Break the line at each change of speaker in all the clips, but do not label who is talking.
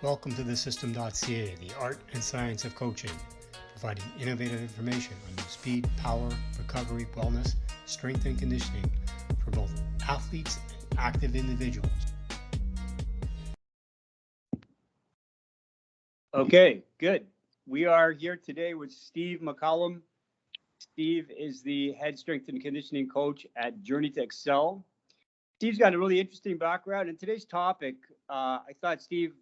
Welcome to TheSystem.ca, the art and science of coaching, providing innovative information on new speed, power, recovery, wellness, strength, and conditioning for both athletes and active individuals.
Okay, good. We are here today with Steve McCollum. Steve is the head strength and conditioning coach at Journey to Excel. Steve's got a really interesting background. And today's topic, I thought Steve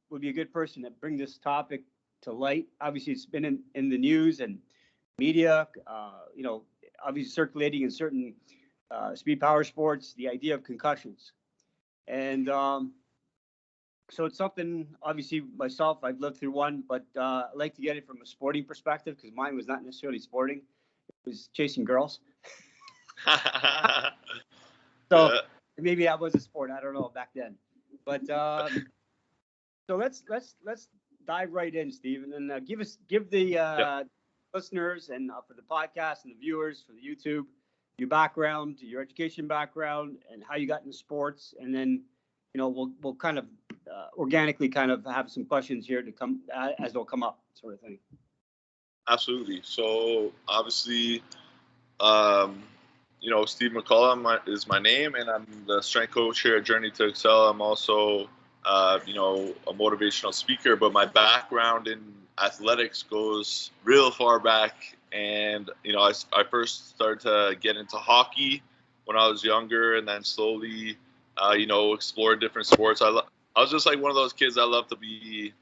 would be a good person to bring this topic to light. Obviously, it's been in the news and media, obviously circulating in certain speed power sports, the idea of concussions. And so it's something, obviously, myself, I've lived through one, but I like to get it from a sporting perspective because mine was not necessarily sporting. It was chasing girls. So maybe that was a sport. I don't know back then. But so let's dive right in, Steve, and then give the listeners and for the podcast and the viewers for the YouTube your background, your education background, and how you got into sports, and then we'll kind of organically kind of have some questions here to come as they'll come up, sort of thing.
Absolutely. So obviously, Steve McCollum is my name, and I'm the strength coach here at Journey to Excel. I'm also, a motivational speaker, but my background in athletics goes real far back. And, I first started to get into hockey when I was younger, and then slowly, explore different sports. I was just like one of those kids. I love to be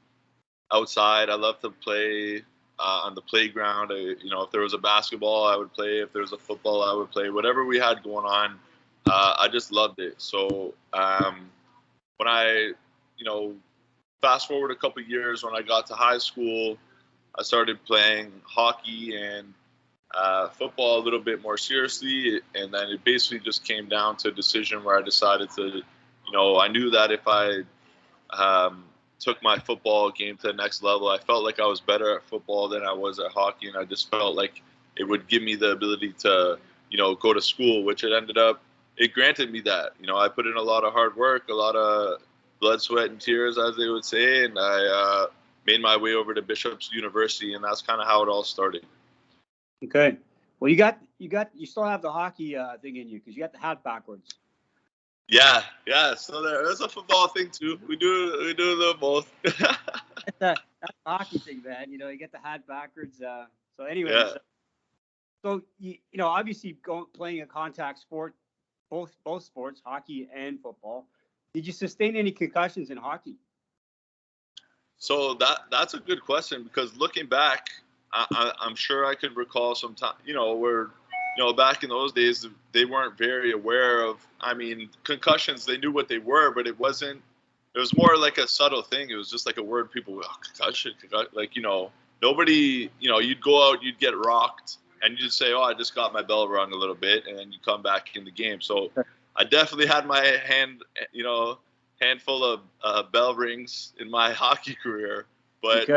outside. I love to play on the playground. If there was a basketball, I would play. If there was a football, I would play. Whatever we had going on, I just loved it. So when I, fast forward a couple of years, when I got to high school, I started playing hockey and football a little bit more seriously. And then it basically just came down to a decision where I decided to, I knew that if I took my football game to the next level, I felt like I was better at football than I was at hockey. And I just felt like it would give me the ability to, go to school, which it granted me that. I put in a lot of hard work, a lot of blood, sweat, and tears, as they would say. And I made my way over to Bishop's University, and that's kind of how it all started.
Okay. Well, you still have the hockey thing in you because you got the hat backwards.
Yeah. So there's a football thing too. We do a little both.
That's a hockey thing, man. You get the hat backwards. So anyway,
yeah.
So obviously playing a contact sport, both sports, hockey and football. Did you sustain any concussions in hockey?
So that's a good question, because looking back, I'm sure I could recall some time, where, back in those days, they weren't very aware of, concussions. They knew what they were, but it was more like a subtle thing. It was just like a word people, concussion, like, nobody, you'd go out, you'd get rocked, and you'd say, I just got my bell rung a little bit, and then you come back in the game. So I definitely had my handful of bell rings in my hockey career, but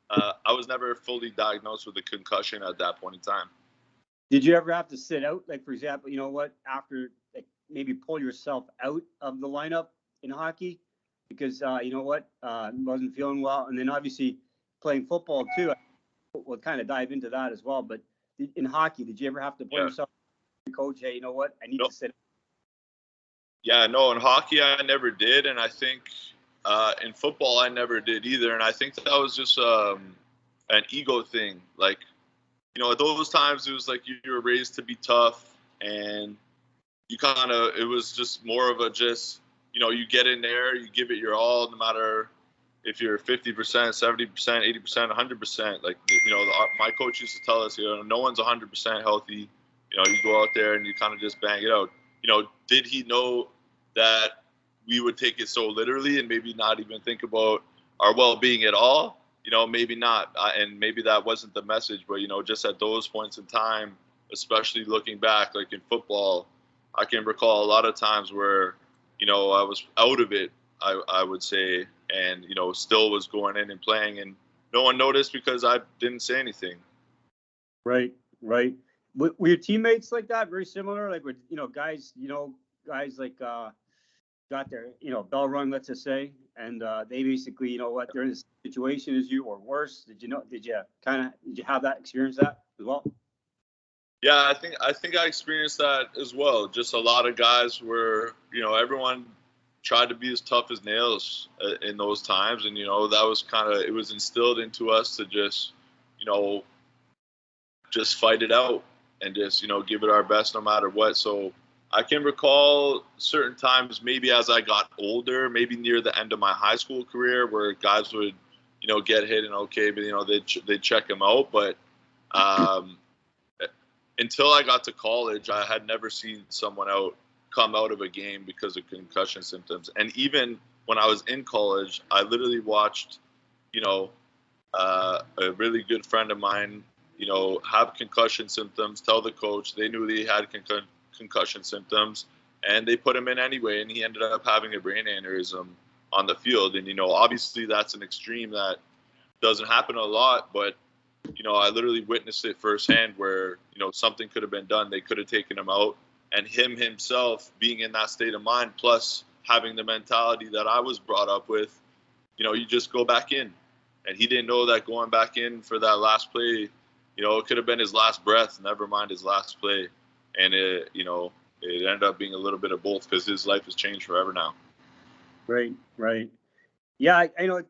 I was never fully diagnosed with a concussion at that point in time.
Did you ever have to sit out, like, for example, after, like, maybe pull yourself out of the lineup in hockey because, wasn't feeling well? And then obviously playing football too, we'll kind of dive into that as well. But in hockey, did you ever have to pull yourself out, coach, hey, I need to sit out?
Yeah, no, in hockey, I never did. And I think in football, I never did either. And I think that was just an ego thing. Like, at those times, it was like you were raised to be tough, and it was just more of you get in there, you give it your all, no matter if you're 50%, 70%, 80%, 100%. Like, my coach used to tell us, no one's 100% healthy. You go out there and you kind of just bang it out. Did he know that we would take it so literally and maybe not even think about our well-being at all? Maybe not. And maybe that wasn't the message, but, just at those points in time, especially looking back, like in football, I can recall a lot of times where, I was out of it, I would say, and, still was going in and playing, and no one noticed because I didn't say anything.
Right. Were your teammates like that? Very similar? Like, guys like got their, bell rung, let's just say, and they basically, they're in the same situation as you or worse. Did you have that experience that as well?
Yeah, I think I experienced that as well. Just a lot of guys were, everyone tried to be as tough as nails in those times, and that was it was instilled into us to just, just fight it out and just, give it our best no matter what. So I can recall certain times, maybe as I got older, maybe near the end of my high school career, where guys would, get hit and okay, but they'd check them out. But until I got to college, I had never seen someone come out of a game because of concussion symptoms. And even when I was in college, I literally watched, a really good friend of mine, have concussion symptoms, tell the coach they knew he had concussion symptoms, and they put him in anyway, and he ended up having a brain aneurysm on the field. And, obviously that's an extreme that doesn't happen a lot, but I literally witnessed it firsthand where, something could have been done. They could have taken him out, and him himself being in that state of mind, plus having the mentality that I was brought up with, you just go back in. And he didn't know that going back in for that last play, it could have been his last breath, never mind his last play. And it ended up being a little bit of both because his life has changed forever now.
Right. Yeah, I know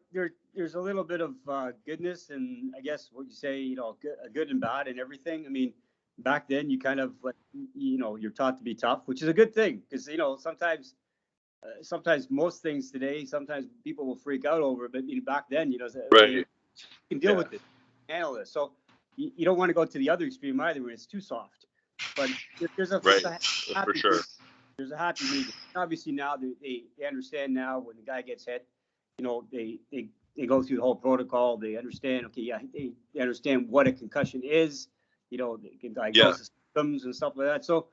there's a little bit of goodness, and I guess what you say, good and bad and everything. I mean, back then you kind of you're taught to be tough, which is a good thing because sometimes most things today, sometimes people will freak out over it, but back then,
Right.
you can deal with it, handle it. So you don't want to go to the other extreme either, where it's too soft. But there's a
for sure.
There's a happy medium. Obviously now they understand now when the guy gets hit, they go through the whole protocol. They understand. Okay, yeah, they understand what a concussion is. They can diagnose the symptoms and stuff like that. So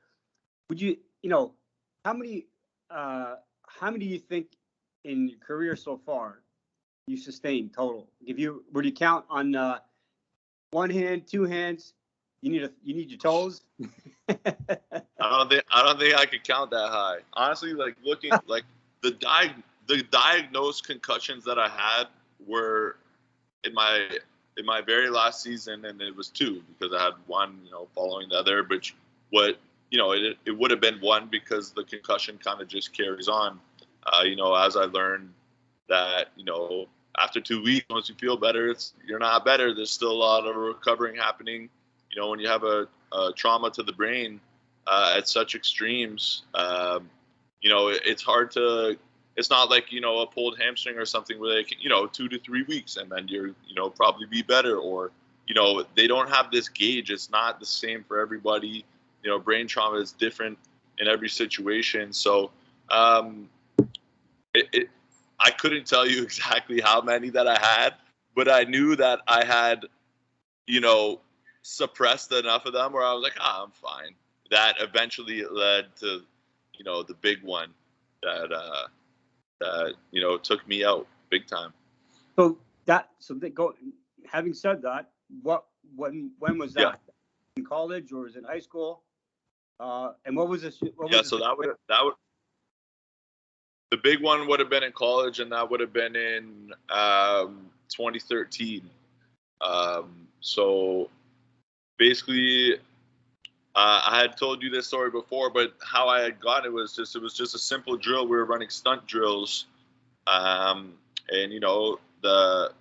would you, how many do you think in your career so far you sustained total? Would you count on one hand, two hands? You need your toes.
I don't think I could count that high. Honestly, looking the diagnosed concussions that I had were in my very last season, and it was two because I had one, following the other. But it would have been one because the concussion kind of just carries on. As I learned that, after 2 weeks, once you feel better, you're not better. There's still a lot of recovering happening. When you have a trauma to the brain at such extremes, it's hard to. It's not like a pulled hamstring or something where they can 2 to 3 weeks and then you're probably be better, or they don't have this gauge. It's not the same for everybody. Brain trauma is different in every situation. So I couldn't tell you exactly how many that I had, but I knew that I had suppressed enough of them where I was like, I'm fine. That eventually led to the big one that took me out big time.
Having said that, when was that? In college or was it in high school? And what was this?
That would the big one would have been in college, and that would have been in 2013. So basically, I had told you this story before, but how I had gotten it was just a simple drill. We were running stunt drills, and the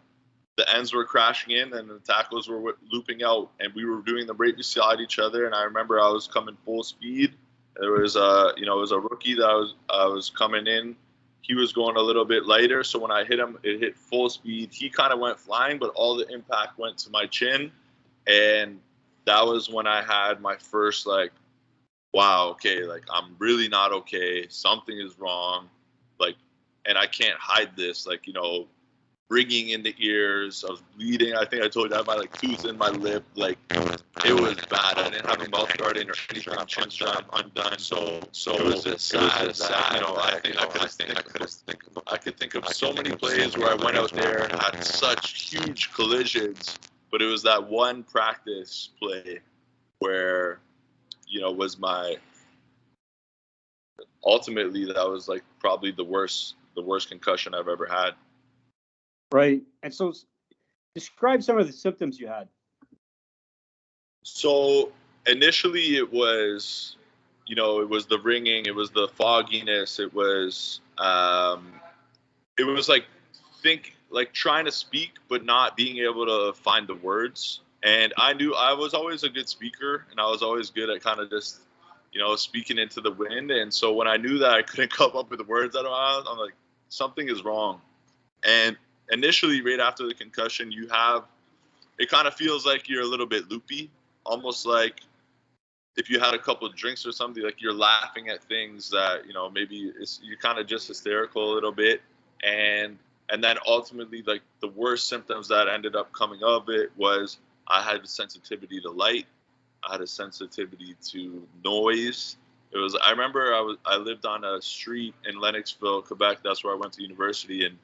ends were crashing in and the tackles were looping out, and we were doing them right beside each other. And I remember I was coming full speed. There was it was a rookie that I was coming in. He was going a little bit lighter, so when I hit him, it hit full speed. He kind of went flying, but all the impact went to my chin, and that was when I had my first wow, okay, I'm really not okay. Something is wrong, and I can't hide this, ringing in the ears. I was bleeding. I think I told you I had my tooth in my lip. It was bad. I didn't have a mouth guard in or anything. Chin strap undone. So it was just sad. I could think of so many plays where I went out there and had such huge collisions, but it was that one practice play where was ultimately that was like probably the worst concussion I've ever had.
Right. And so describe some of the symptoms you had.
So initially it was, it was the ringing, it was the fogginess, it was like trying to speak but not being able to find the words. And I knew I was always a good speaker, and I was always good at kind of just, speaking into the wind. And so when I knew that I couldn't come up with the words out of my mouth, I'm like, something is wrong. And initially, right after the concussion, it kind of feels like you're a little bit loopy, almost like if you had a couple of drinks or something, like you're laughing at things that, maybe you're kind of just hysterical a little bit. And then ultimately, like the worst symptoms that ended up coming of it was I had a sensitivity to light. I had a sensitivity to noise. I remember I lived on a street in Lennoxville, Quebec. That's where I went to university, and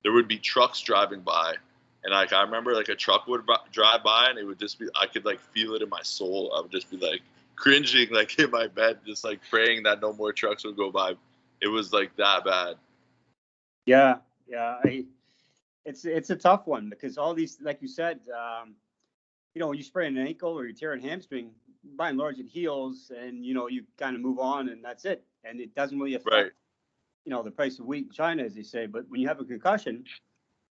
there would be trucks driving by. And I remember like a truck would drive by, and it would just be, I could like feel it in my soul. I would just be like cringing, like in my bed, just like praying that no more trucks would go by. It was like that bad.
Yeah. It's a tough one because all these, like you said, when you sprain an ankle or you tear a hamstring, by and large it heals, and you kind of move on, and that's it. And it doesn't really affect, the price of wheat in China, as they say. But when you have a concussion,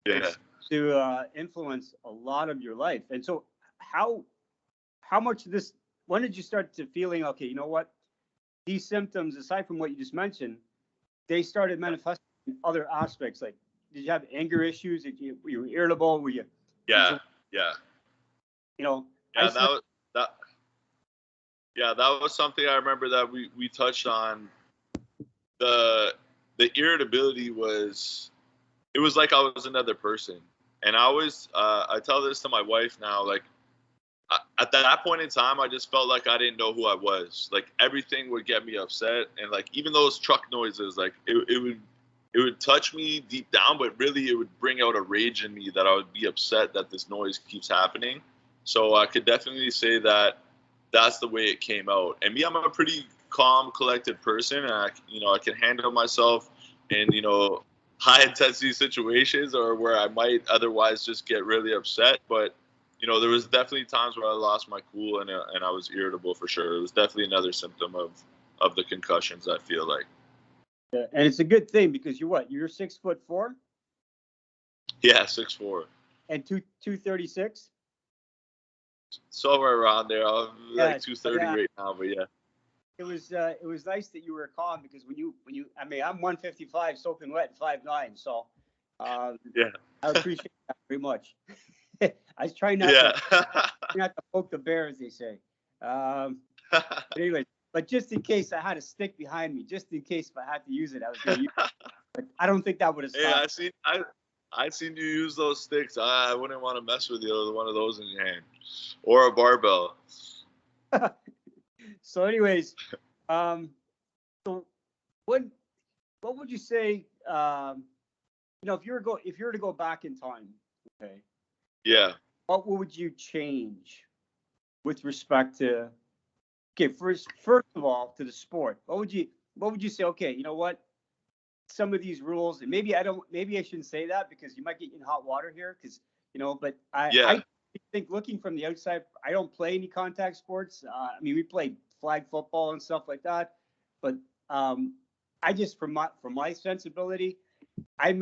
it's to influence a lot of your life. And so, how much of this? When did you start to feeling okay? You know what? These symptoms, aside from what you just mentioned, they started manifesting in other aspects. Like, did you have anger issues? Were you irritable? Were you?
Yeah. That was something I remember that we touched on. The irritability was, it was like I was another person. And I always, I tell this to my wife now, like at that point in time, I just felt like I didn't know who I was. Like everything would get me upset. And like, even those truck noises, like it would touch me deep down, but really it would bring out a rage in me that I would be upset that this noise keeps happening. So I could definitely say that that's the way it came out. And me, I'm a pretty calm, collected person, and I can handle myself in, high intensity situations or where I might otherwise just get really upset. But, there was definitely times where I lost my cool and I was irritable for sure. It was definitely another symptom of the concussions, I feel like.
Yeah, and it's a good thing because you're 6'4"?
Yeah, 6'4".
And 236?
Somewhere around there. I'm like 230 right now, but yeah.
It was nice that you were calm because when you I'm 155 soaking wet 5'9", so I appreciate that very much. I was trying not to poke the bear, as they say. But anyway, but just in case I had a stick behind me, just in case if I had to use it, I was going to use it. But I don't think that would have stopped.
Yeah, I seen you use those sticks. I wouldn't want to mess with you with one of those in your hand, or a barbell.
So, anyways, so what would you say? If you were to go back in time, okay?
Yeah.
What would you change with respect to? Okay, first of all, to the sport. What would you say? Okay, you know what? Some of these rules, and maybe I shouldn't say that because you might get in hot water here, because but I think looking from the outside, I don't play any contact sports. We play flag football and stuff like that, but I just from my sensibility, I'm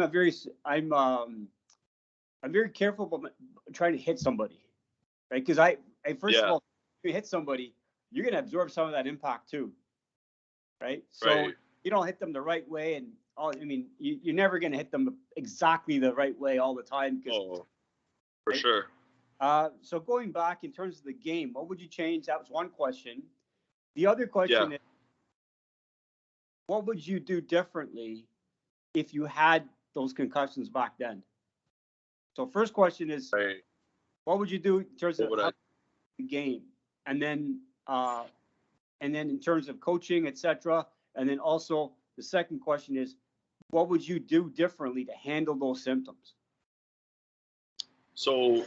very careful about trying to hit somebody, right? Because I first of all, if you hit somebody, you're gonna absorb some of that impact too, right? So you don't hit them the right way, and you're never gonna hit them exactly the right way all the time.
For sure.
So going back in terms of the game, what would you change? That was one question. The other question is, what would you do differently if you had those concussions back then? So first question is, what would you do in terms of the game? And then in terms of coaching, etc. And then also the second question is, what would you do differently to handle those symptoms?
So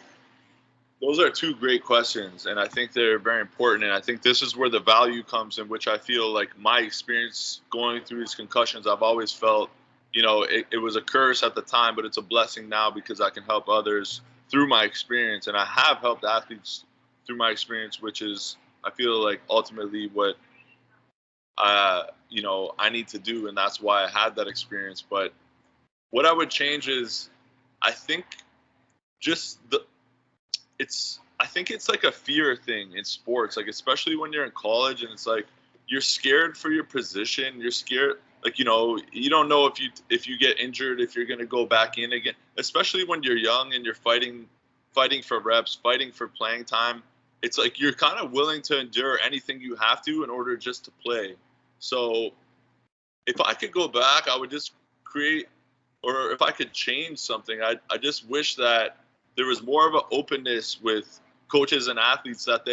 Those are two great questions, and I think they're very important. And I think this is where the value comes in, which I feel like my experience going through these concussions, I've always felt, it was a curse at the time, but it's a blessing now because I can help others through my experience. And I have helped athletes through my experience, which is, I feel like, ultimately what, I need to do. And that's why I had that experience. But what I would change is, I think just I think it's like a fear thing in sports, like especially when you're in college and it's like you're scared for your position. You're scared, like, you don't know if you get injured, if you're going to go back in again, especially when you're young and you're fighting for reps, fighting for playing time. It's like you're kind of willing to endure anything you have to in order just to play. So if I could go back, I would just create, or if I could change something, I just wish that there was more of an openness with coaches and athletes, that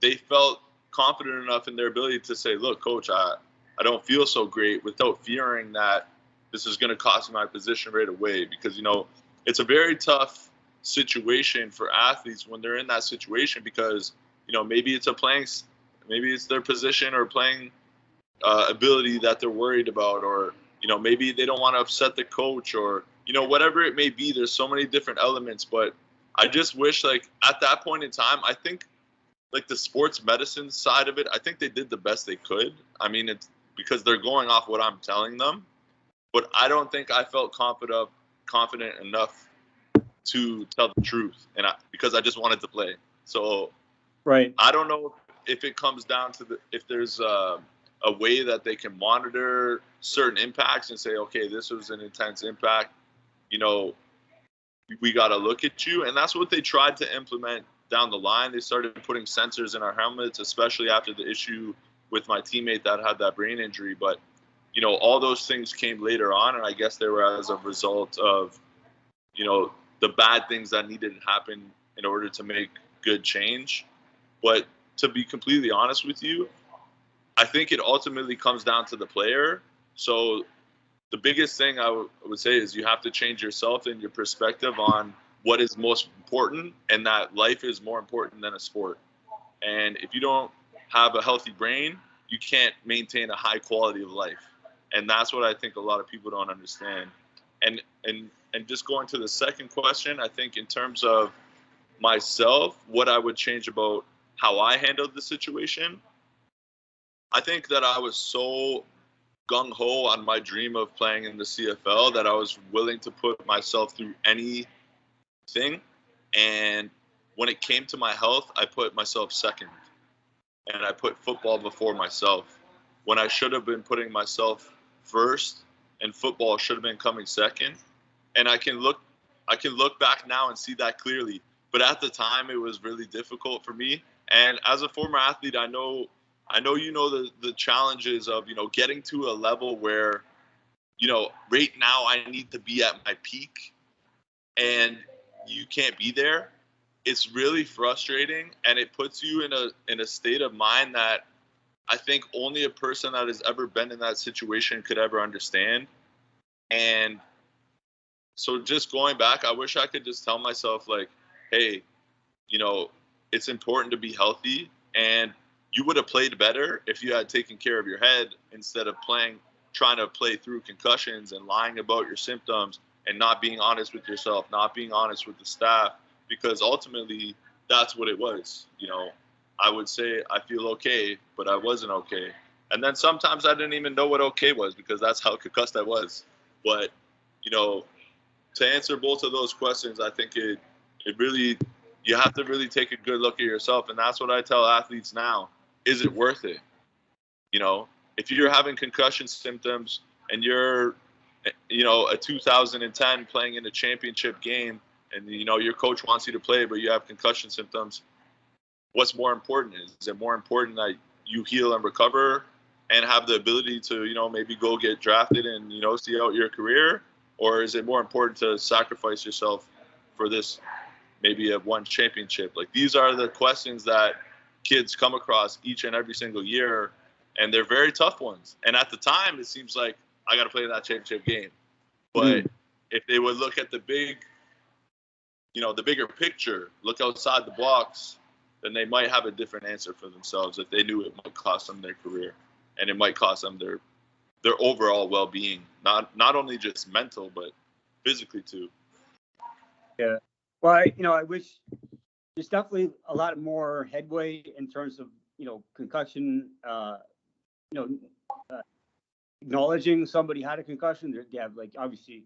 they felt confident enough in their ability to say, look, coach, I don't feel so great, without fearing that this is going to cost me my position right away. Because, it's a very tough situation for athletes when they're in that situation, because, maybe it's their position or playing ability that they're worried about, or, maybe they don't want to upset the coach, or, whatever it may be. There's so many different elements, but I just wish, like, at that point in time, I think, like, the sports medicine side of it, I think they did the best they could. I mean, it's because they're going off what I'm telling them, but I don't think I felt confident enough to tell the truth, and because I just wanted to play. So,
right.
I don't know if it comes down to if there's a way that they can monitor certain impacts and say, okay, this was an intense impact, we got to look at you. And that's what they tried to implement down the line. They started putting sensors in our helmets, especially after the issue with my teammate that had that brain injury. But, all those things came later on, and I guess they were as a result of, the bad things that needed to happen in order to make good change. But to be completely honest with you, I think it ultimately comes down to the player. So the biggest thing I would say is you have to change yourself and your perspective on what is most important, and that life is more important than a sport. And if you don't have a healthy brain, you can't maintain a high quality of life. And that's what I think a lot of people don't understand. And just going to the second question, I think in terms of myself, what I would change about how I handled the situation, I think that I was so gung-ho on my dream of playing in the CFL that I was willing to put myself through anything. And when it came to my health, I put myself second. And I put football before myself, when I should have been putting myself first, and football should have been coming second. And I can look back now and see that clearly. But at the time, it was really difficult for me. And as a former athlete, I know the challenges of, getting to a level where, right now I need to be at my peak and you can't be there. It's really frustrating, and it puts you in a state of mind that I think only a person that has ever been in that situation could ever understand. And so just going back, I wish I could just tell myself, like, hey, it's important to be healthy, and you would have played better if you had taken care of your head instead of trying to play through concussions and lying about your symptoms and not being honest with yourself, not being honest with the staff, because ultimately that's what it was. I would say I feel okay, but I wasn't okay. And then sometimes I didn't even know what okay was, because that's how concussed I was. But, to answer both of those questions, I think it really, you have to really take a good look at yourself. And that's what I tell athletes now. Is it worth it? If you're having concussion symptoms and you're, a 2010 playing in a championship game, and, your coach wants you to play, but you have concussion symptoms, what's more important? Is it more important that you heal and recover and have the ability to, maybe go get drafted and, see out your career? Or is it more important to sacrifice yourself for this, maybe a one championship? Like, these are the questions that kids come across each and every single year, and they're very tough ones. And at the time, it seems like I got to play that championship game. But if they would look at the big the bigger picture, look outside the box, then they might have a different answer for themselves if they knew it might cost them their career, and it might cost them their overall well-being, not only just mental but physically too.
Yeah. Well, I wish there's definitely a lot more headway in terms of concussion. Acknowledging somebody had a concussion. They have, like, obviously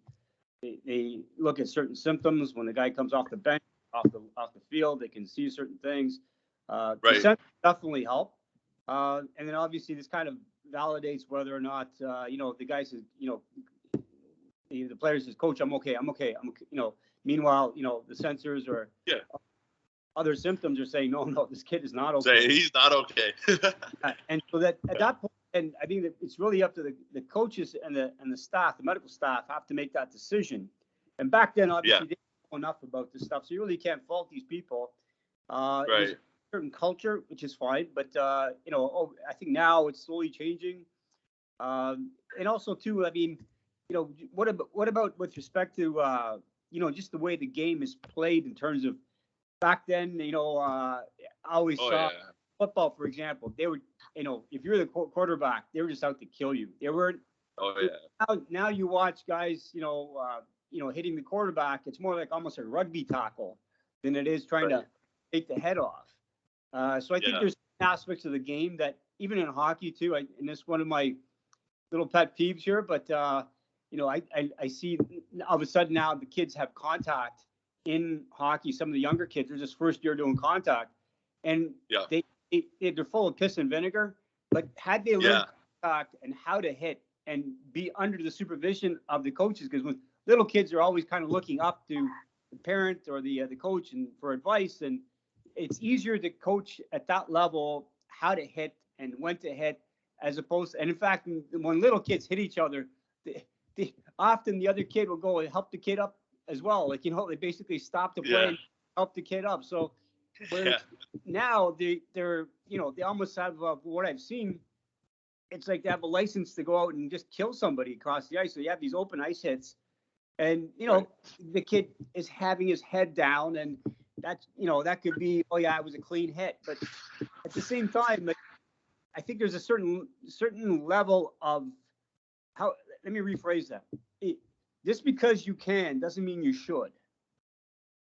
they look at certain symptoms when the guy comes off the bench, off the field. They can see certain things.
Right.
The sensors definitely help. And then obviously this kind of validates whether or not the guy says, the player says, "Coach, I'm okay. Meanwhile, the sensors or other symptoms are saying, no, this kid is not okay.
Say he's not okay.
And so that at that point, and I think that it's really up to the coaches and the staff, the medical staff, have to make that decision. And back then, obviously, they didn't know enough about this stuff, so you really can't fault these people.
Right.
There's a certain culture, which is fine, but I think now it's slowly changing. And also too, I mean, what about with respect to just the way the game is played in terms of back then, I always saw football, for example, they would, if you're the quarterback, they were just out to kill you. They weren't. Now you watch guys, hitting the quarterback. It's more like almost a rugby tackle than it is trying to take the head off. So I think there's aspects of the game that even in hockey too, and this is one of my little pet peeves here, but I see all of a sudden now the kids have contact in hockey. Some of the younger kids are just first year doing contact, and they're full of piss and vinegar. But had they learned contact and how to hit and be under the supervision of the coaches, because when little kids are always kind of looking up to the parent or the coach and for advice, and it's easier to coach at that level how to hit and when to hit, as opposed to, and in fact, when little kids hit each other, often the other kid will go and help the kid up as well. Like, they basically stop the play and help the kid up. So now they're they almost have, what I've seen, it's like they have a license to go out and just kill somebody across the ice. So you have these open ice hits, and the kid is having his head down, and that's that could be, oh yeah, it was a clean hit. But at the same time, I think there's a certain level of how. Let me rephrase that. Just because you can doesn't mean you should.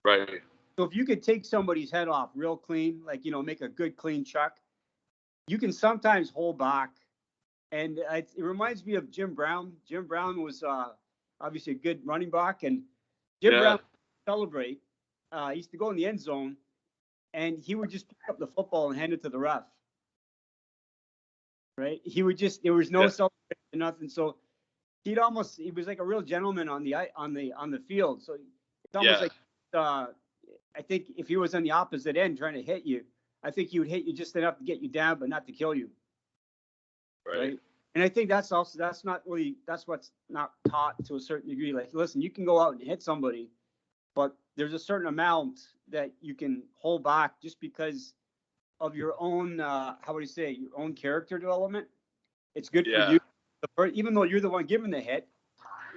Right.
So if you could take somebody's head off real clean, like, make a good clean chuck, you can sometimes hold back. And it reminds me of Jim Brown. Jim Brown was obviously a good running back, and Jim Brown would celebrate. He used to go in the end zone, and he would just pick up the football and hand it to the ref. Right? He would just, there was no celebration, nothing. So he was like a real gentleman on the field. So it's almost like I think if he was on the opposite end trying to hit you, I think he would hit you just enough to get you down, but not to kill you. Right? And I think that's what's not taught to a certain degree. Like, listen, you can go out and hit somebody, but there's a certain amount that you can hold back just because of your own, your own character development. It's good for you. Even though you're the one giving the hit,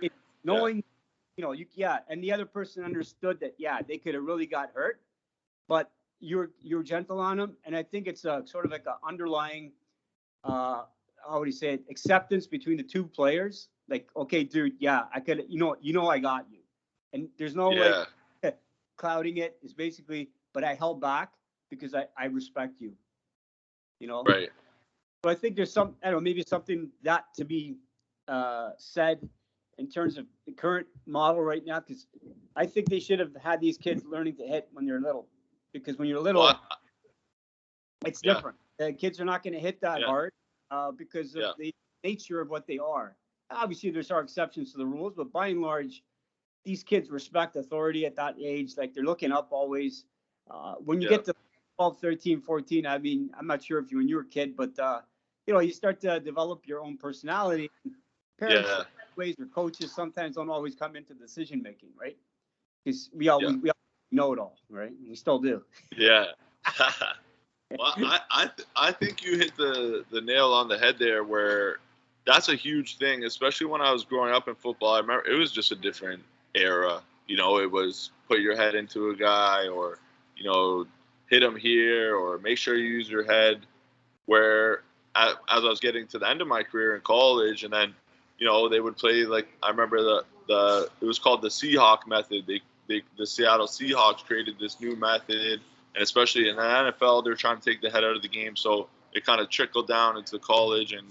it's knowing, and the other person understood that, they could have really got hurt, but you're gentle on them. And I think it's a sort of like an underlying, acceptance between the two players. Like, okay, dude, I could, I got you. And there's no way clouding it. Is basically, but I held back because I respect you, Right. So I think there's maybe something that to be said in terms of the current model right now, because I think they should have had these kids learning to hit when they're little, because when you're little, it's different. The kids are not going to hit that hard because of the nature of what they are. Obviously, there's our exceptions to the rules, but by and large, these kids respect authority at that age. Like, they're looking up always. When you get to 12, 13, 14, I mean, I'm not sure if when you were a kid, but you start to develop your own personality. Parents, ways, or coaches sometimes don't always come into decision making, right? Because we all know it all, right? We still do.
Yeah. Well, I think you hit the nail on the head there, where that's a huge thing, especially when I was growing up in football. I remember it was just a different era. you know, it was put your head into a guy, or, you know, hit him here, or make sure you use your head. Where as I was getting to the end of my career in college, and then, you know, they would play, like, I remember it was called the Seahawk Method. The Seattle Seahawks created this new method, and especially in the NFL, they're trying to take the head out of the game. So it kind of trickled down into college, and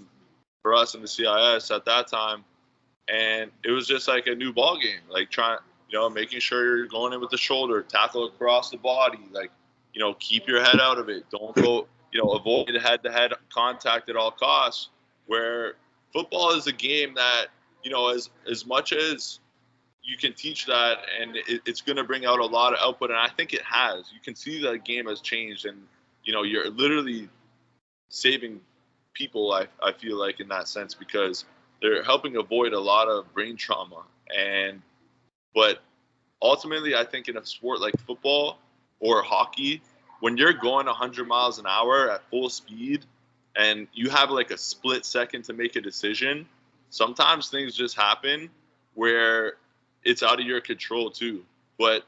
for us in the CIS at that time, and it was just like a new ball game, like making sure you're going in with the shoulder, tackle across the body, like, you know, keep your head out of it. Don't go, you know, avoid head-to-head contact at all costs. Where football is a game that, you know, as much as you can teach that, and it's going to bring out a lot of output, and I think it has. You can see that the game has changed, and, you know, you're literally saving people, I feel like, in that sense, because they're helping avoid a lot of brain trauma. But ultimately, I think in a sport like football or hockey, when you're going 100 miles an hour at full speed and you have like a split second to make a decision, sometimes things just happen where it's out of your control too. But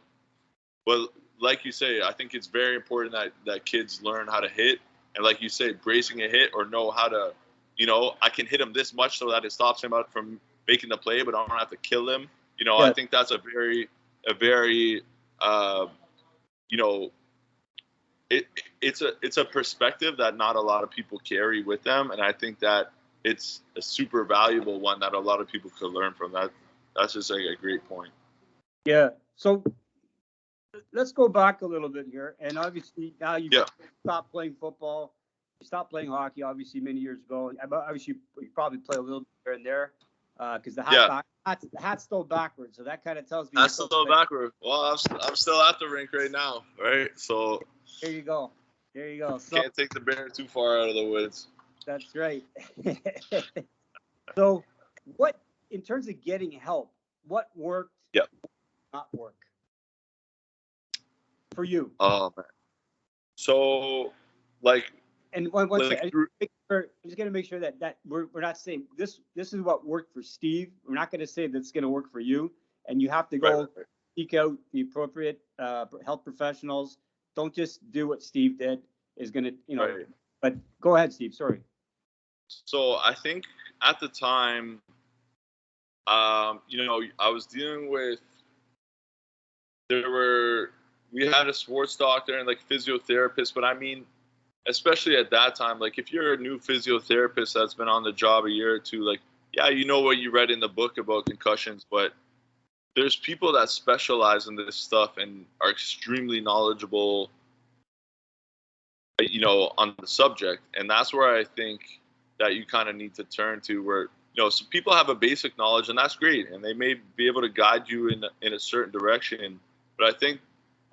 like you say, I think it's very important that kids learn how to hit. And like you say, bracing a hit, or know how to, you know, I can hit him this much so that it stops him from making the play, but I don't have to kill him. You know, yeah. I think that's a very, you know, it's a perspective that not a lot of people carry with them. And I think that it's a super valuable one that a lot of people could learn from. That's just like a great point.
Yeah. So let's go back a little bit here. And obviously now you stopped playing football. You stopped playing hockey, obviously, many years ago. Obviously, you probably play a little bit here and there because the hat's still backwards. So that kind of tells me.
That's still backwards. Well, I'm still at the rink right now, right? So
there you go. So,
can't take the bear too far out of the woods.
That's right. So what, in terms of getting help, what worked, what did not work for you?
Oh, man. So, like,
and one second, I'm just going to make sure that we're not saying this is what worked for Steve. We're not going to say that's going to work for you, and you have to go seek out the appropriate health professionals. Don't just do what Steve did. Is going to, you know. Right. But go ahead, Steve. Sorry.
So I think at the time, you know, I was dealing with. We had a sports doctor and like physiotherapist, but I mean, especially at that time, like if you're a new physiotherapist that's been on the job a year or two, like, yeah, you know what you read in the book about concussions, but there's people that specialize in this stuff and are extremely knowledgeable, you know, on the subject. And that's where I think that you kind of need to turn to, where, you know, some people have a basic knowledge, and that's great, and they may be able to guide you in a certain direction. But I think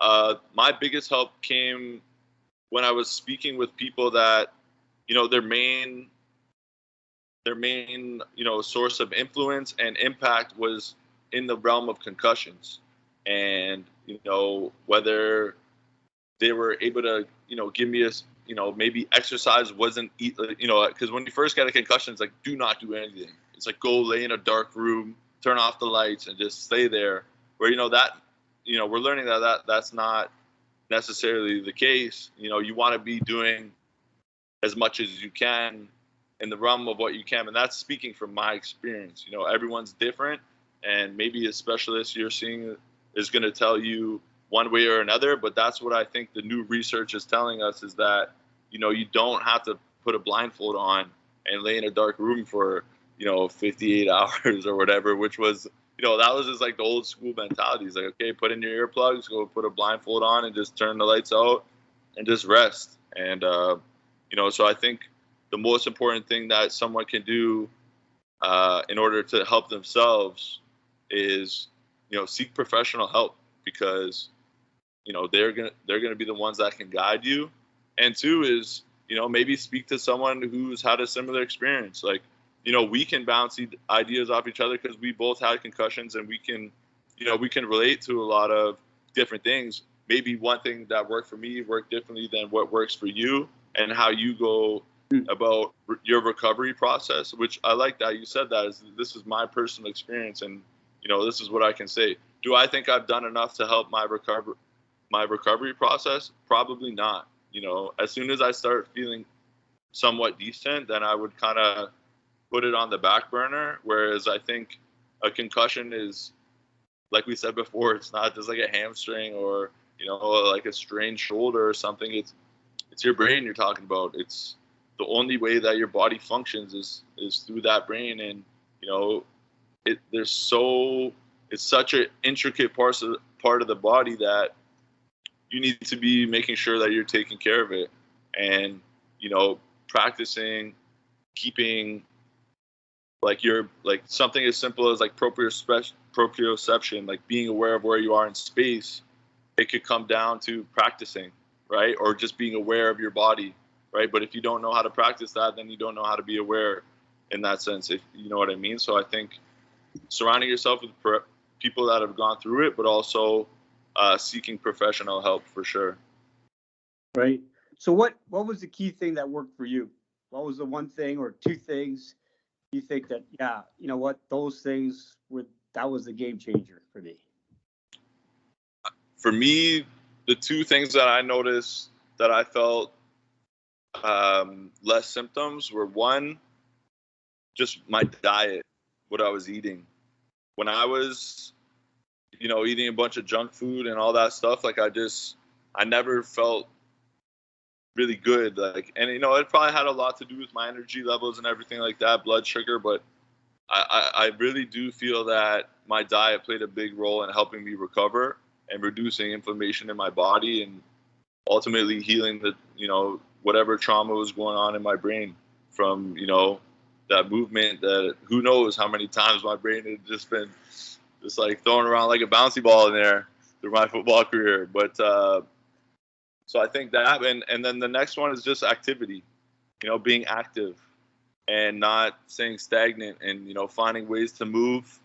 my biggest help came when I was speaking with people that, you know, their main, you know, source of influence and impact was in the realm of concussions. And, you know, whether they were able to, you know, give me you know, maybe exercise wasn't, you know, because when you first get a concussion, it's like, do not do anything. It's like, go lay in a dark room, turn off the lights, and just stay there. Where, you know, that, you know, we're learning that's not necessarily the case. You know, you want to be doing as much as you can in the realm of what you can. And that's speaking from my experience. You know, everyone's different, and maybe a specialist you're seeing is going to tell you one way or another, but that's what I think the new research is telling us, is that, you know, you don't have to put a blindfold on and lay in a dark room for, you know, 58 hours or whatever, which was, you know, that was just like the old school mentality. It's like, okay, put in your earplugs, go put a blindfold on and just turn the lights out and just rest. And, you know, so I think the most important thing that someone can do in order to help themselves is, you know, seek professional help, because, you know, they're gonna be the ones that can guide you. And two is, you know, maybe speak to someone who's had a similar experience. Like, you know, we can bounce ideas off each other because we both had concussions, and we can relate to a lot of different things. Maybe one thing that worked for me worked differently than what works for you, and how you go about your recovery process, which I like that you said that. This is my personal experience, and, you know, this is what I can say. Do I think I've done enough to help my recovery process? Probably not. As soon as I start feeling somewhat decent, then I would kind of put it on the back burner. Whereas I think a concussion is, like we said before, it's not just like a hamstring or, like a strained shoulder or something. It's your brain you're talking about. It's the only way that your body functions is through that brain. And, it's such an intricate part of the body that you need to be making sure that you're taking care of it. And, practicing, keeping like something as simple as like proprioception, like being aware of where you are in space. It could come down to practicing, right? Or just being aware of your body, right? But if you don't know how to practice that, then you don't know how to be aware in that sense, if you know what I mean. So I think surrounding yourself with people that have gone through it, but also seeking professional help for sure.
Right. So what was the key thing that worked for you? What was the one thing or two things you think that, yeah, you know what, those things that was the game changer for me?
For me, the two things that I noticed that I felt less symptoms were, one, just my diet, what I was eating. When I was, eating a bunch of junk food and all that stuff, like I never felt really good. And it probably had a lot to do with my energy levels and everything like that, blood sugar, but I really do feel that my diet played a big role in helping me recover and reducing inflammation in my body and ultimately healing the, whatever trauma was going on in my brain from, that movement that who knows how many times my brain had just been just like thrown around like a bouncy ball in there through my football career. But so I think that, and then the next one is just activity, being active and not staying stagnant and, finding ways to move,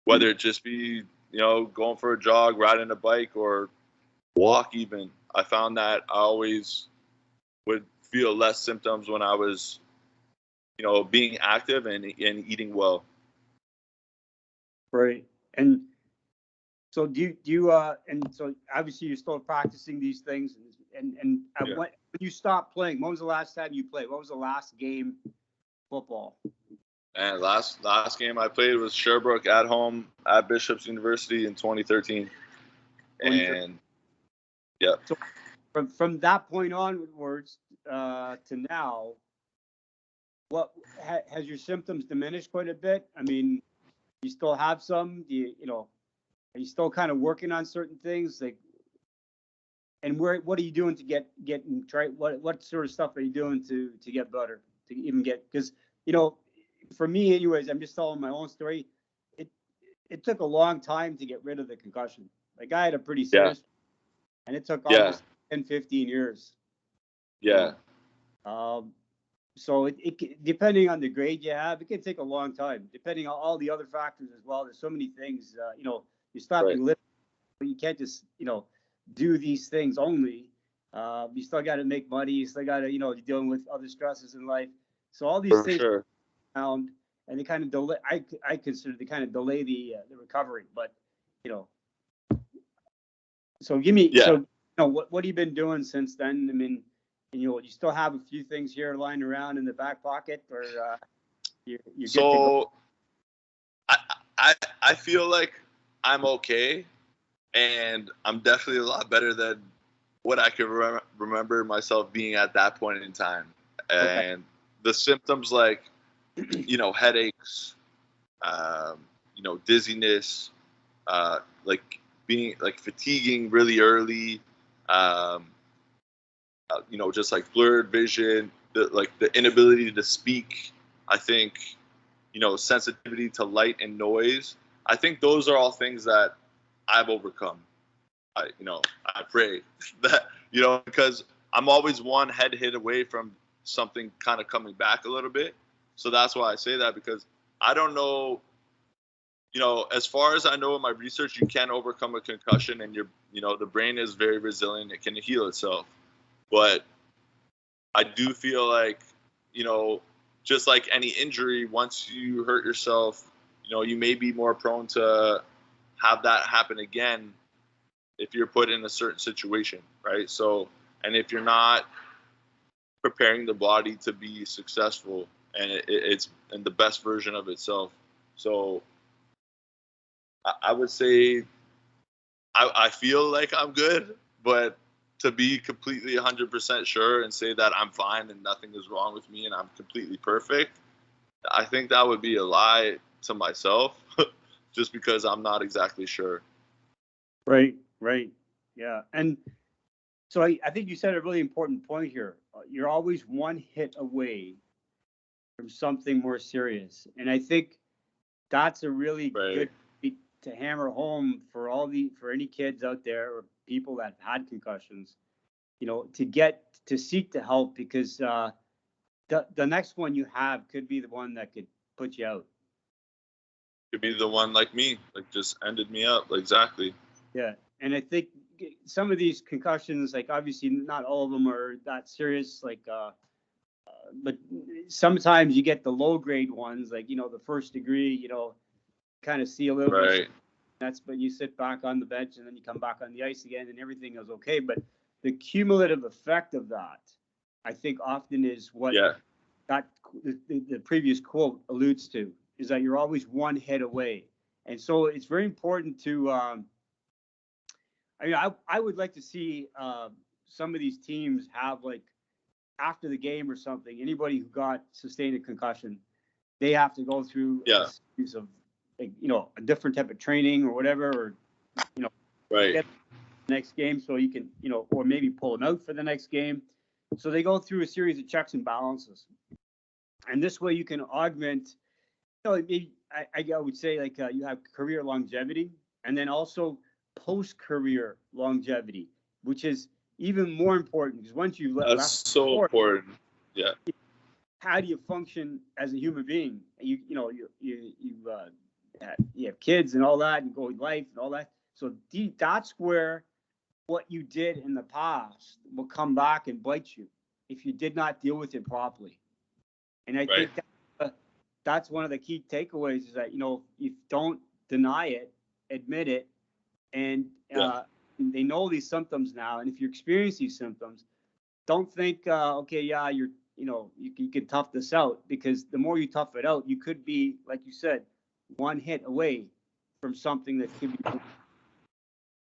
whether it just be, going for a jog, riding a bike, or walk even. I found that I always would feel less symptoms when I was, being active and eating well.
Right. And so do you and so obviously you're still practicing these things and
Yeah.
when you stopped playing, when was the last time you played? What was the last game football?
And last game I played was Sherbrooke at home at Bishop's University in 2013. And yeah.
So from that point onwards to now, what has your symptoms diminished quite a bit? I mean, you still have some? Do are you still kind of working on certain things? Like, and what are you doing to get and try? What sort of stuff are you doing to get better? To even get, because for me, anyways, I'm just telling my own story. It took a long time to get rid of the concussion. Like I had a pretty serious, and it took almost 10, 15 years.
Yeah.
So it depending on the grade you have, it can take a long time. Depending on all the other factors as well. There's so many things. You stop your living, but you can't just do these things only. You still got to make money. You still got to you're dealing with other stresses in life. So all these things around, and they kind of delay. I consider they kind of delay the recovery. But so give me so what have you been doing since then? I mean, you still have a few things here lying around in the back pocket, or you're good to go?
I feel like I'm okay, and I'm definitely a lot better than what I could remember myself being at that point in time. And the symptoms like, headaches, dizziness, like being like fatiguing really early, just like blurred vision, the inability to speak. I think, sensitivity to light and noise. I think those are all things that I've overcome. I pray that, because I'm always one head hit away from something kind of coming back a little bit. So that's why I say that, because I don't know, as far as I know in my research, you can overcome a concussion, and the brain is very resilient. It can heal itself. But I do feel like, just like any injury, once you hurt yourself, you may be more prone to have that happen again if you're put in a certain situation, right? So, and if you're not preparing the body to be successful and it's in the best version of itself. So I would say I feel like I'm good, but to be completely 100% sure and say that I'm fine and nothing is wrong with me and I'm completely perfect, I think that would be a lie to myself just because I'm not exactly sure.
Right. Yeah. And so I think you said a really important point here. You're always one hit away from something more serious. And I think that's a really good beat to hammer home for any kids out there or people that have had concussions, to seek the help, because the next one you have could be the one that could put you out.
Could be the one like me, like just ended me up. Exactly.
Yeah. And I think some of these concussions, like obviously not all of them are that serious, but sometimes you get the low grade ones, like, the first degree, kind of see a little bit. But you sit back on the bench and then you come back on the ice again and everything is okay. But the cumulative effect of that, I think often is what the previous quote alludes to, is that you're always one hit away. And so it's very important to, I would like to see some of these teams have, like, after the game or something, anybody who sustained a concussion, they have to go through a series of, like, a different type of training or whatever, or, get the next game so you can, or maybe pull them out for the next game. So they go through a series of checks and balances. And this way you can augment, maybe I would say, like, you have career longevity and then also post-career longevity, which is even more important, because once you've left
so important. Yeah.
How do you function as a human being? You have kids and all that, and go life and all that. So that's where what you did in the past will come back and bite you if you did not deal with it properly. And I think that's one of the key takeaways, is that, you don't deny it, admit it, and they know these symptoms now. And if you experience these symptoms, don't think, you can tough this out, because the more you tough it out, you could be, like you said, one hit away from something that could be,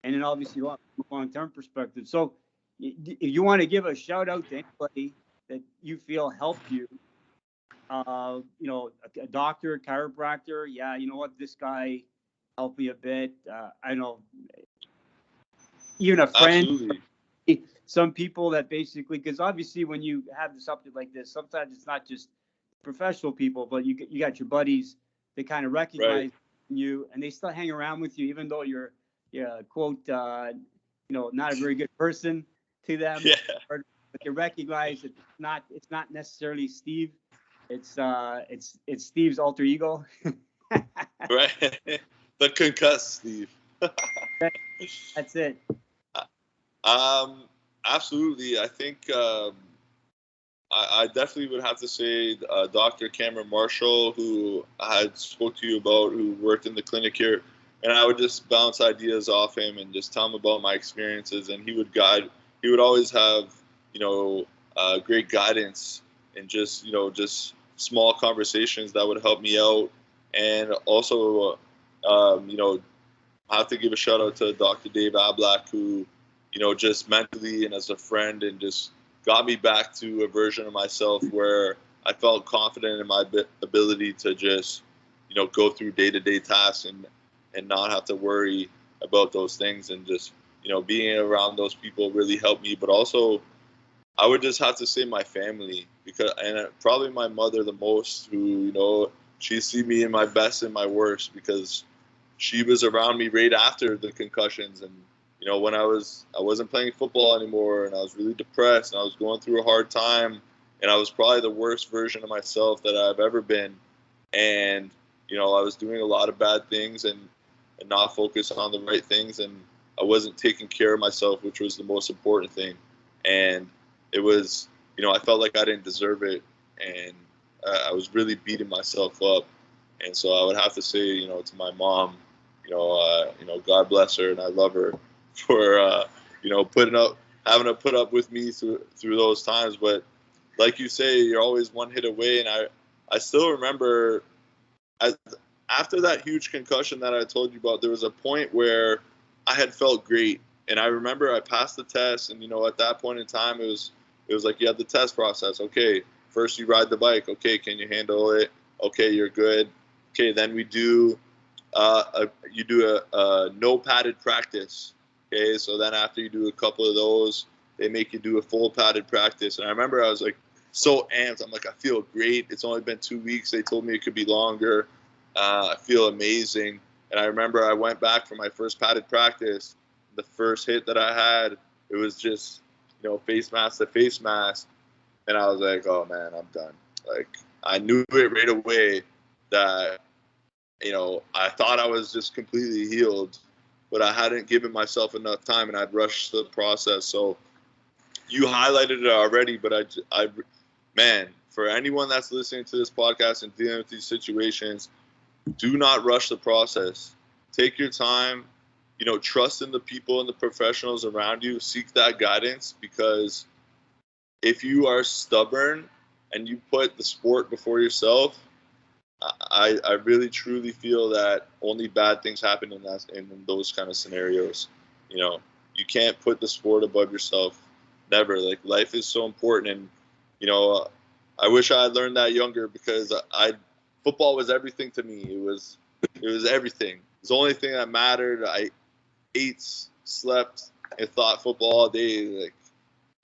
and then obviously long-term perspective. So if you want to give a shout out to anybody that you feel helped you, a doctor, a chiropractor, this guy helped me a bit. I know, even a friend.
Absolutely.
Some people that basically, because obviously when you have something like this, sometimes it's not just professional people, but you got your buddies. They kind of recognize you, and they still hang around with you, even though you're quote, not a very good person to them.
Yeah.
But they recognize that it's not necessarily Steve. It's Steve's alter ego.
Right. The concussed Steve.
That's it.
Absolutely. I think I definitely would have to say Dr. Cameron Marshall, who I had spoke to you about, who worked in the clinic here, and I would just bounce ideas off him and just tell him about my experiences, and he would always have, great guidance and just small conversations that would help me out. And also, I have to give a shout out to Dr. Dave Ablak, who, just mentally and as a friend, and just got me back to a version of myself where I felt confident in my ability to just, go through day-to-day tasks and not have to worry about those things. And just, being around those people really helped me. But also, I would just have to say my family, and probably my mother the most, who, she see me in my best and my worst, because she was around me right after the concussions. And, when I wasn't playing football anymore, and I was really depressed, and I was going through a hard time, and I was probably the worst version of myself that I've ever been. And, I was doing a lot of bad things and not focused on the right things. And I wasn't taking care of myself, which was the most important thing. And it was, I felt like I didn't deserve it. And I was really beating myself up. And so I would have to say, to my mom God bless her, and I love her for having to put up with me through those times. But like you say, you're always one hit away, and I still remember after that huge concussion that I told you about, there was a point where I had felt great, and I remember I passed the test, and at that point in time, it was like you had the test process. Okay, first you ride the bike. Okay, can you handle it? Okay, you're good. Okay, then we do you do a no padded practice. Okay, so then after you do a couple of those, they make you do a full padded practice. And I remember I was like so amped. I'm like, I feel great. It's only been 2 weeks. They told me it could be longer. I feel amazing. And I remember I went back for my first padded practice. The first hit that I had, it was just, face mask to face mask. And I was like, oh man, I'm done. Like, I knew it right away that, I thought I was just completely healed, but I hadn't given myself enough time, and I'd rushed the process. So you highlighted it already, but man, for anyone that's listening to this podcast and dealing with these situations, do not rush the process. Take your time, trust in the people and the professionals around you. Seek that guidance, because if you are stubborn and you put the sport before yourself, I really truly feel that only bad things happen in those kind of scenarios. You can't put the sport above yourself. Never. Like, life is so important, and I wish I had learned that younger, because football was everything to me. It was everything. It's the only thing that mattered. I ate, slept, and thought football all day.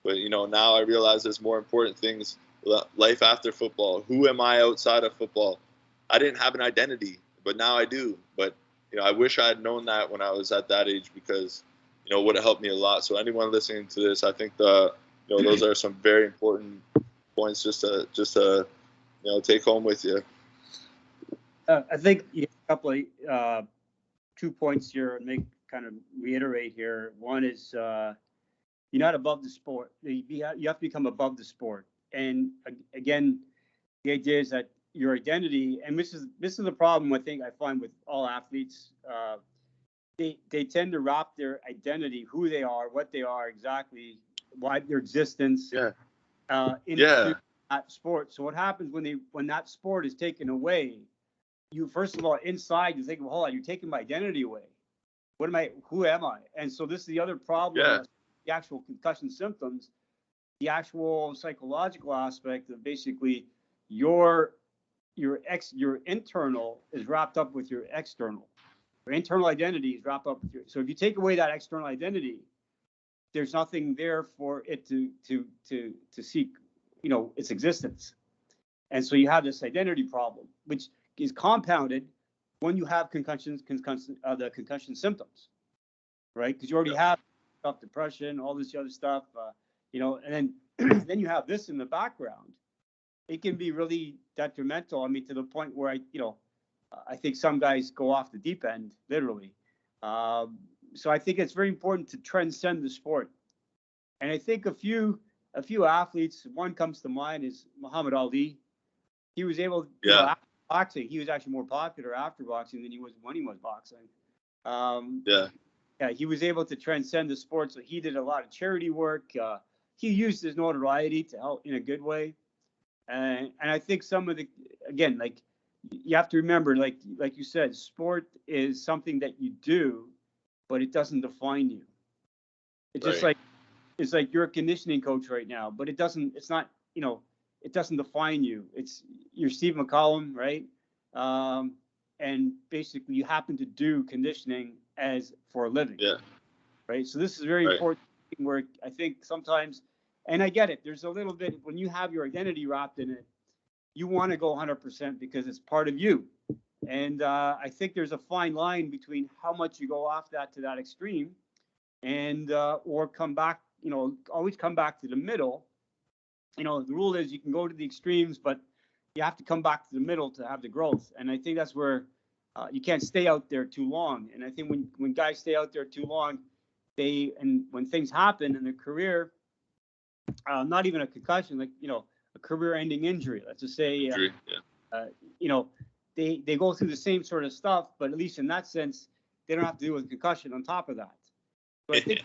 But now I realize there's more important things. Life after football. Who am I outside of football? I didn't have an identity, but now I do. But I wish I had known that when I was at that age, because it would have helped me a lot. So anyone listening to this, I think those are some very important points just to take home with you.
I think you have a couple of 2 points here and kind of reiterate here. One is you're not above the sport. You have to become above the sport. And again, the idea is that your identity, and this is the problem I find with all athletes. They tend to wrap their identity, who they are, what they are exactly, why their existence, into that sport. So what happens when that sport is taken away? You, first of all, inside you think, well, hold on, you're taking my identity away. What am I? Who am I? And so this is the other problem.
Yeah.
The actual concussion symptoms, the actual psychological aspect of basically your internal is wrapped up with your external. Your internal identity is wrapped up with so if you take away that external identity, there's nothing there for it to seek, its existence. And so you have this identity problem, which is compounded when you have the concussion symptoms, right? Because you already have depression, all this other stuff, and then you have this in the background. It can be really detrimental. I mean, to the point where I think some guys go off the deep end, literally. So I think it's very important to transcend the sport. And I think a few athletes, one comes to mind is Muhammad Ali. He was able, after boxing, he was actually more popular after boxing than he was when he was boxing. He was able to transcend the sport. So he did a lot of charity work. He used his notoriety to help in a good way. And I think some of again, like, you have to remember, like you said, sport is something that you do, but it doesn't define you. It's just like, it's like you're a conditioning coach right now, but it doesn't define you. You're Steve McCollum, right? And basically you happen to do conditioning for a living. Yeah. Right. So this is very important, where I think sometimes, and I get it, there's a little bit, when you have your identity wrapped in it, you want to go 100% because it's part of you. And I think there's a fine line between how much you go off that to that extreme, and or come back, always come back to the middle. The rule is you can go to the extremes, but you have to come back to the middle to have the growth. And I think that's where you can't stay out there too long. And I think when guys stay out there too long, when things happen in their career, not even a concussion, like, a career-ending injury, let's just say, they go through the same sort of stuff, but at least in that sense, they don't have to deal with concussion on top of that. So I think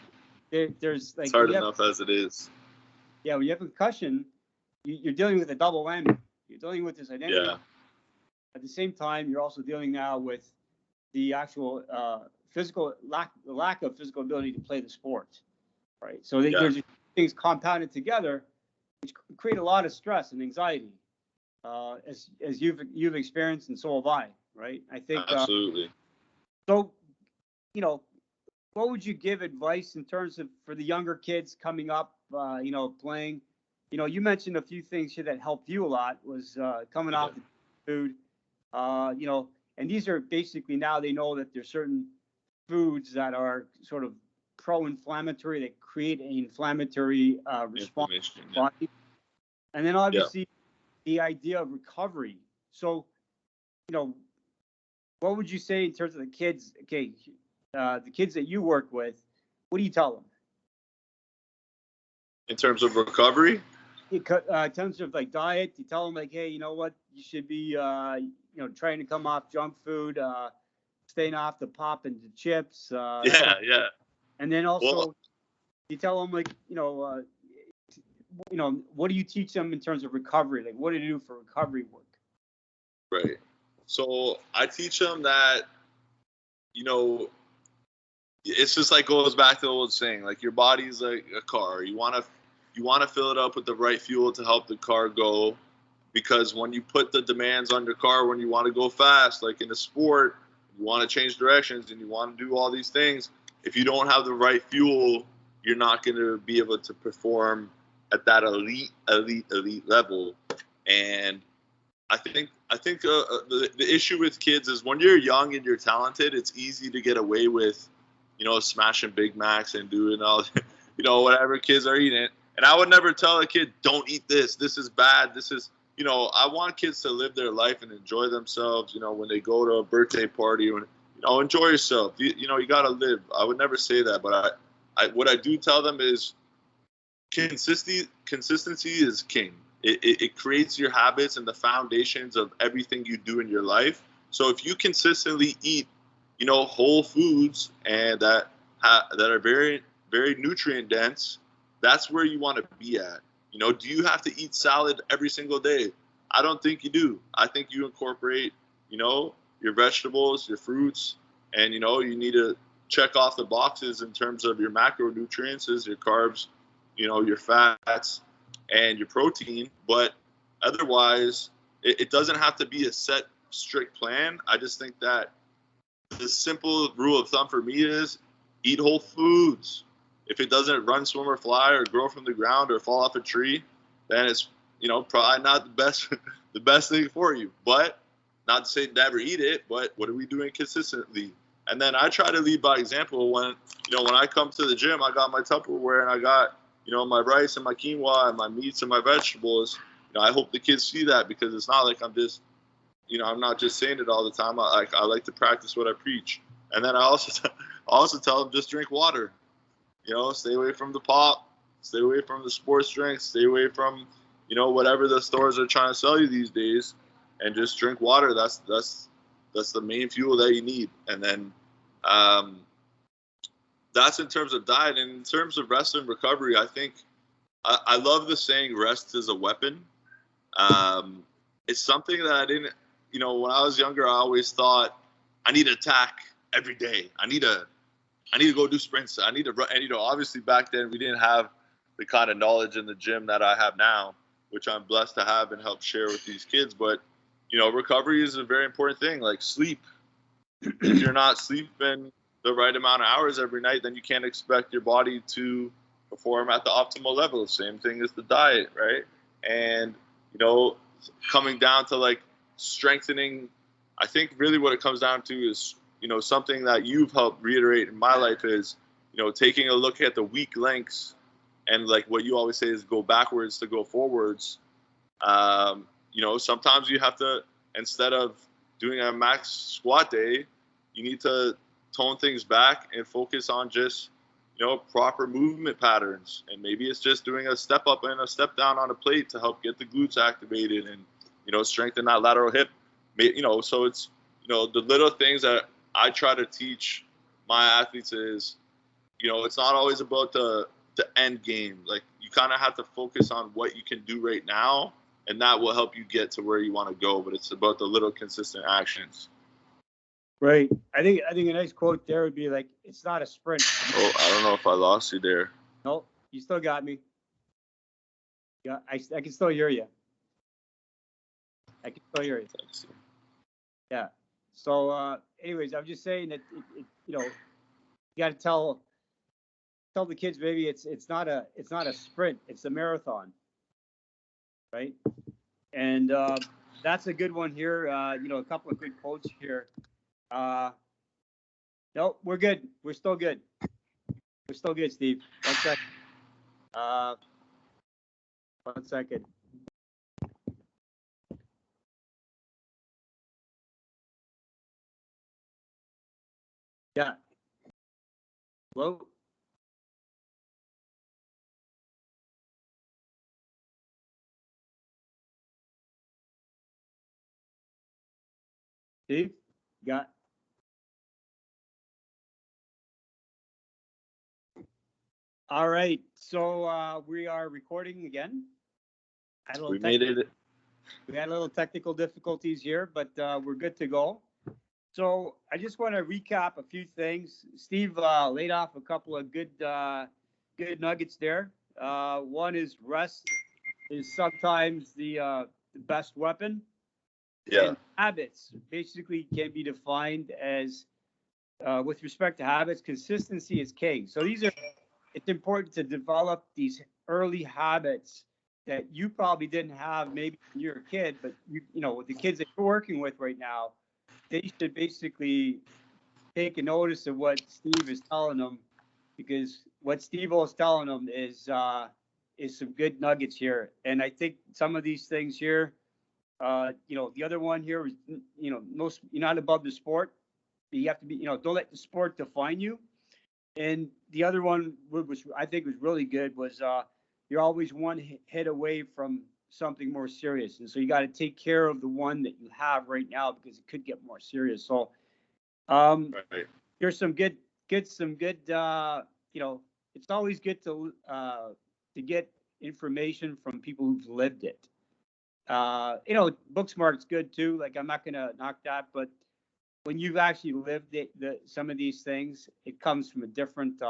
there's like,
it's hard enough as it is.
Yeah, when you have a concussion, you're dealing with a double whammy. You're dealing with this identity.
Yeah.
At the same time, you're also dealing now with the actual lack of physical ability to play the sport, right? So there's things compounded together, which create a lot of stress and anxiety, as you've experienced, and so have I, right? I think
absolutely.
So, what would you give advice in terms of for the younger kids coming up, playing? You mentioned a few things here that helped you a lot was coming off the food, and these are basically now they know that there's certain foods that are sort of pro-inflammatory that create an inflammatory response in the body. And then obviously the idea of recovery. So, what would you say in terms of the kids? Okay, the kids that you work with, what do you tell them?
In terms of recovery?
In terms of like diet, you tell them like, hey, you know what, you should be, trying to come off junk food, staying off the pop and the chips.
Yeah.
And then also, you tell them like, what do you teach them in terms of recovery? Like, what do you do for recovery work?
Right. So I teach them that, it's just like goes back to the old saying, like your body's like a car. You want to fill it up with the right fuel to help the car go, because when you put the demands on your car, when you want to go fast, like in a sport, you want to change directions and you want to do all these things. If you don't have the right fuel, you're not going to be able to perform at that elite level. And I think the issue with kids is when you're young and you're talented, it's easy to get away with, smashing Big Macs and doing all, whatever kids are eating. And I would never tell a kid, don't eat this. This is bad. This is, I want kids to live their life and enjoy themselves. When they go to a birthday party, enjoy yourself. You got to live. I would never say that, but what I do tell them is consistency is king. It creates your habits and the foundations of everything you do in your life. So if you consistently eat, whole foods and that are very, very nutrient dense, that's where you want to be at. Do you have to eat salad every single day? I don't think you do. I think you incorporate, your vegetables, your fruits, and, you need to check off the boxes in terms of your macronutrients, your carbs, your fats, and your protein. But otherwise, it doesn't have to be a set, strict plan. I just think that the simple rule of thumb for me is eat whole foods. If it doesn't run, swim, or fly, or grow from the ground, or fall off a tree, then it's probably not the best thing for you. But not to say never eat it, but what are we doing consistently? And then I try to lead by example. When I come to the gym, I got my Tupperware and I got my rice and my quinoa and my meats and my vegetables. I hope the kids see that, because it's not like I'm just I'm not just saying it all the time. I like to practice what I preach. And then I also tell them just drink water. Stay away from the pop, stay away from the sports drinks, stay away from, whatever the stores are trying to sell you these days, and just drink water. That's the main fuel that you need. And then that's in terms of diet. And in terms of rest and recovery, I think I love the saying rest is a weapon. It's something that I didn't, when I was younger, I always thought I need to attack every day. I need to go do sprints. I need to run. And, obviously back then we didn't have the kind of knowledge in the gym that I have now, which I'm blessed to have and help share with these kids. But, recovery is a very important thing, like sleep. If you're not sleeping the right amount of hours every night, then you can't expect your body to perform at the optimal level. Same thing as the diet, right? And, coming down to like strengthening, I think really what it comes down to is, something that you've helped reiterate in my life is, taking a look at the weak links, and like what you always say is go backwards to go forwards. Sometimes you have to, instead of doing a max squat day, you need to tone things back and focus on just, proper movement patterns. And maybe it's just doing a step up and a step down on a plate to help get the glutes activated and, strengthen that lateral hip. So it's, the little things that I try to teach my athletes is, it's not always about the end game. Like, you kind of have to focus on what you can do right now, and that will help you get to where you want to go. But it's about the little consistent actions.
Right. I think a nice quote there would be like, it's not a sprint.
Oh, I don't know if I lost you there.
No, you still got me. Yeah, I can still hear you. I can still hear you. Yeah. So, anyways, I'm just saying that you got to tell the kids maybe it's not a sprint, it's a marathon, right? And that's a good one here. A couple of good quotes here. No, we're good. We're still good. We're still good, Steve. 1 second. 1 second. Yeah. Hello? Steve? Got. All right. So we are recording again.
We made it.
We had a little technical difficulties here, but we're good to go. So I just want to recap a few things. Steve laid off a couple of good nuggets there. One is rest is sometimes the best weapon.
Yeah.
And habits basically can be defined as, with respect to habits, consistency is king. So it's important to develop these early habits that you probably didn't have maybe when you were a kid, but with the kids that you're working with right now, they should basically take a notice of what Steve is telling them, because what Steve is telling them is some good nuggets here. And I think some of these things here, the other one here is, you're not above the sport. You have to be, don't let the sport define you. And the other one, which I think was really good, was you're always one hit away from something more serious. And so you got to take care of the one that you have right now, because it could get more serious. So
Right.
here's some good, it's always good to get information from people who've lived it. Booksmart's good too. Like, I'm not going to knock that, but when you've actually lived some of these things, it comes from a different,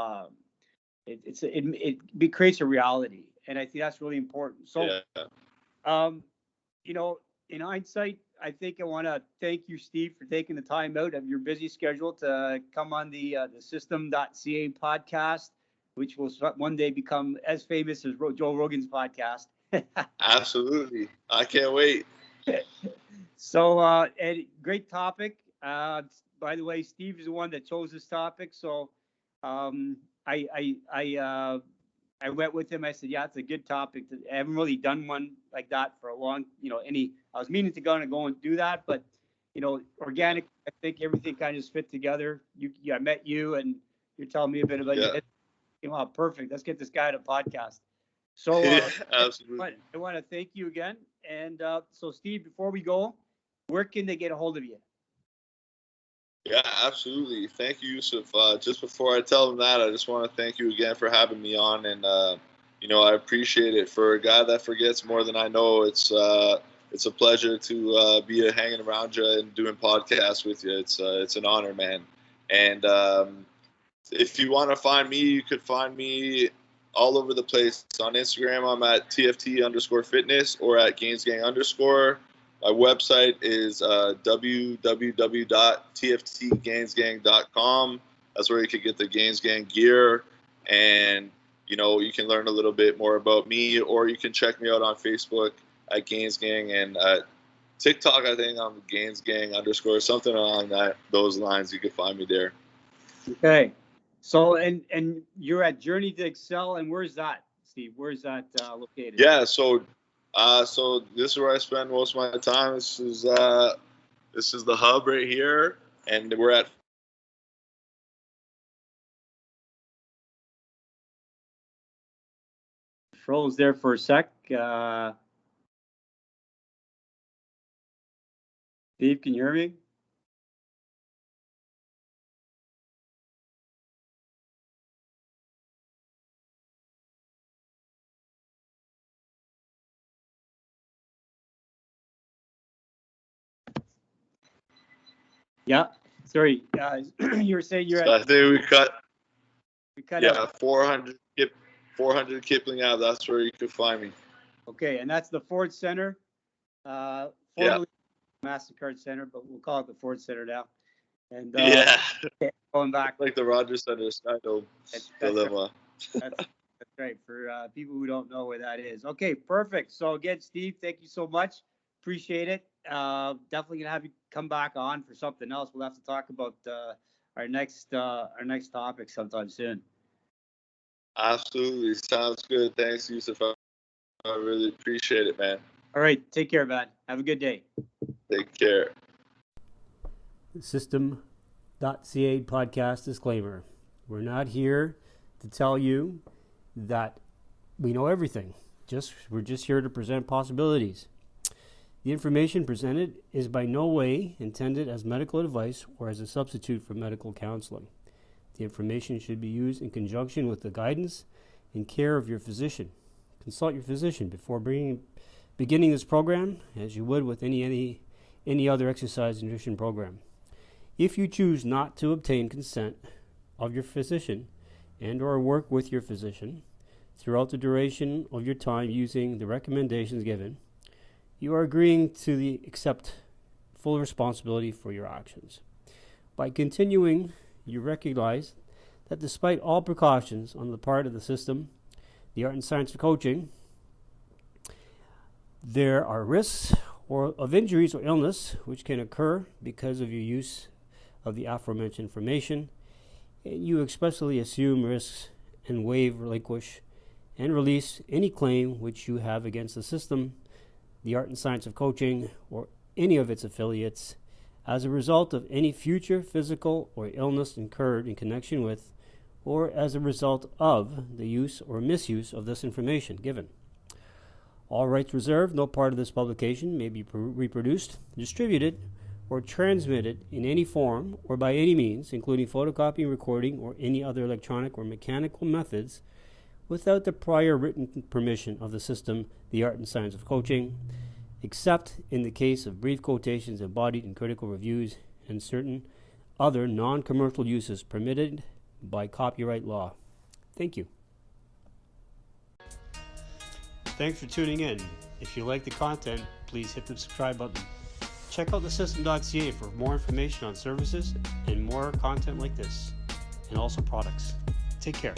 it creates a reality. And I think that's really important. So,
yeah.
In hindsight, I think I want to thank you, Steve, for taking the time out of your busy schedule to come on the TheSystem.ca podcast, which will one day become as famous as Joe Rogan's podcast.
Absolutely. I can't wait.
So, and great topic. By the way, Steve is the one that chose this topic. So, I went with him. I said, yeah, it's a good topic. I haven't really done one like that for a long, I was meaning to go and do that, but, organic, I think everything kind of just fit together. I met you, and you're telling me a bit about it. Came out perfect. Let's get this guy to podcast. So,
absolutely.
I want to thank you again. And so, Steve, before we go, where can they get a hold of you?
Yeah, absolutely. Thank you, Yusuf. Just before I tell them that, I just want to thank you again for having me on, and I appreciate it. For a guy that forgets more than I know, it's a pleasure to be hanging around you and doing podcasts with you. It's an honor, man. And if you want to find me, you could find me all over the place. On Instagram, I'm at TFT_fitness or at GainsGang_. My website is www.tftgainsgang.com. That's where you can get the Gains Gang gear, and you can learn a little bit more about me, or you can check me out on Facebook at Gains Gang, and TikTok, I think I'm Gains Gang _ something along those lines. You can find me there.
Okay. So, and you're at Journey to Excel, and where's that, Steve? Where's that located?
Yeah. So this is where I spend most of my time. This is the hub right here, and we're at.
Froze there for a sec. Steve, can you hear me? Yeah. Sorry. You were saying you're
So I
at.
think we
cut
yeah,
out.
400 Kipling Ave. That's where you could find me.
Okay, and that's the Ford Center, formerly MasterCard Center, but we'll call it the Ford Center now. And
Yeah,
going back,
like the Rogers Center, Skydome dilemma.
that's right for people who don't know where that is. Okay, perfect. So again, Steve, thank you so much. Appreciate it. Definitely gonna have you come back on for something else. We'll have to talk about our next topic sometime soon.
Absolutely, sounds good. Thanks, Yusuf. I really appreciate it, man.
All right, take care, man. Have a good day.
Take care.
TheSystem.ca podcast disclaimer. We're not here to tell you that we know everything. We're just here to present possibilities. The information presented is by no way intended as medical advice or as a substitute for medical counseling. The information should be used in conjunction with the guidance and care of your physician. Consult your physician before beginning this program, as you would with any other exercise nutrition program. If you choose not to obtain consent of your physician and or work with your physician throughout the duration of your time using the recommendations given, you are agreeing to accept full responsibility for your actions. By continuing, you recognize that despite all precautions on the part of the system, the art and science of coaching, there are risks of injuries or illness which can occur because of your use of the aforementioned information, and you expressly assume risks and waive, relinquish, and release any claim which you have against the system, the art and science of coaching, or any of its affiliates as a result of any future physical or illness incurred in connection with or as a result of the use or misuse of this information given. All rights reserved. No part of this publication may be reproduced, distributed, or transmitted in any form or by any means, including photocopying, recording, or any other electronic or mechanical methods, without the prior written permission of the system, the art and science of coaching, except in the case of brief quotations embodied in critical reviews and certain other non-commercial uses permitted by copyright law. Thank you. Thanks for tuning in. If you like the content, please hit the subscribe button. Check out TheSystem.ca for more information on services and more content like this, and also products. Take care.